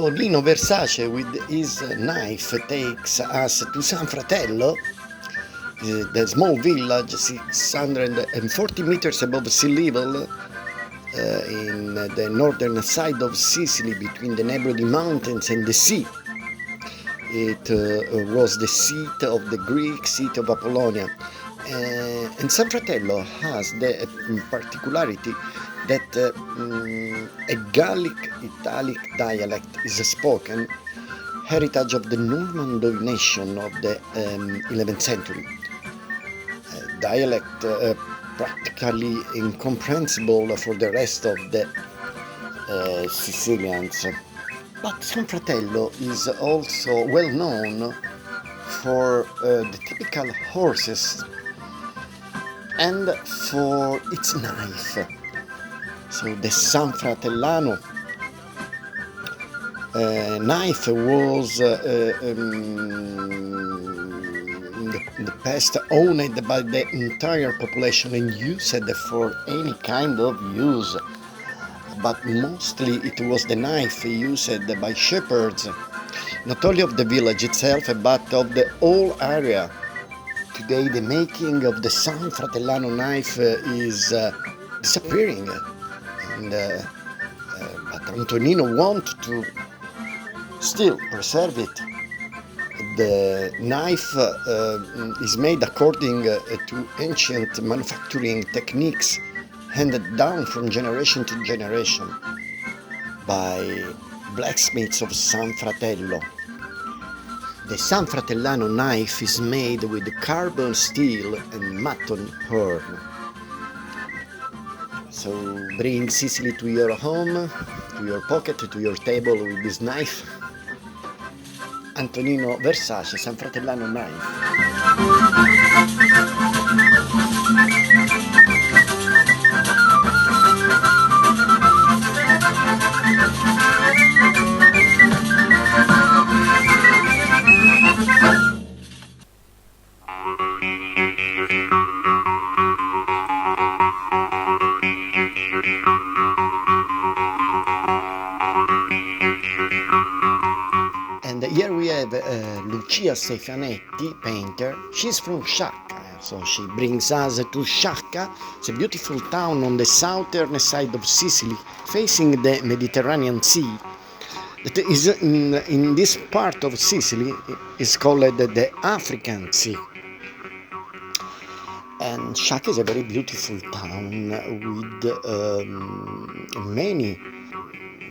Antonino Versaci with his knife takes us to San Fratello, the small village 640 meters above sea level in the northern side of Sicily between the neighboring mountains and the sea. It was the seat of the Greek city of Apollonia. And San Fratello has the particularity that a Gallic-Italic dialect is spoken, heritage of the Norman domination of the 11th century. Dialect practically incomprehensible for the rest of the Sicilians. But San Fratello is also well known for the typical horses and for its knife. So the San Fratellano knife was in the past owned by the entire population and used for any kind of use. But mostly it was the knife used by shepherds, not only of the village itself, but of the whole area. Today the making of the San Fratellano knife is disappearing, and but Antonino wants to still preserve it. The knife is made according to ancient manufacturing techniques handed down from generation to generation by blacksmiths of San Fratello. The San Fratellano knife is made with carbon steel and mutton horn. So bring Sicily to your home, to your pocket, to your table with this knife. Antonino Versaci, San Fratellano knife. And here we have Lucia Stefanetti, painter. She's from Sciacca, so she brings us to Sciacca. It's a beautiful town on the southern side of Sicily, facing the Mediterranean Sea. It is in this part of Sicily is called the African Sea. And Sciacca is a very beautiful town with many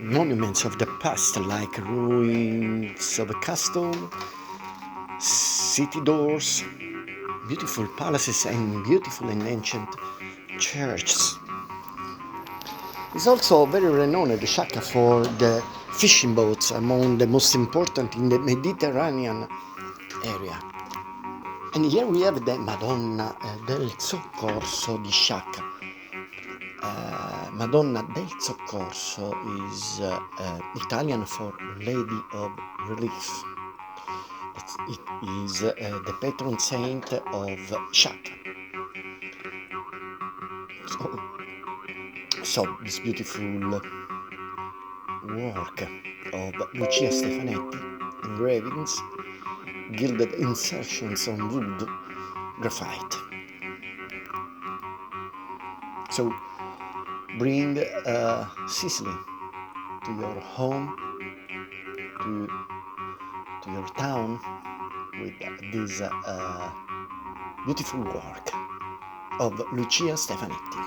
monuments of the past, like ruins of a castle, city doors, beautiful palaces, and beautiful and ancient churches. It's also very renowned, Sciacca, for the fishing boats, among the most important in the Mediterranean area. And here we have the Madonna del Soccorso di Sciacca. Madonna del Soccorso is Italian for Lady of Relief. It is the patron saint of Sciacca. So this beautiful work of Lucia Stefanetti, engravings, gilded insertions on wood, graphite. So bring Sicily to your home, to your town with this beautiful work of Lucia Stefanetti.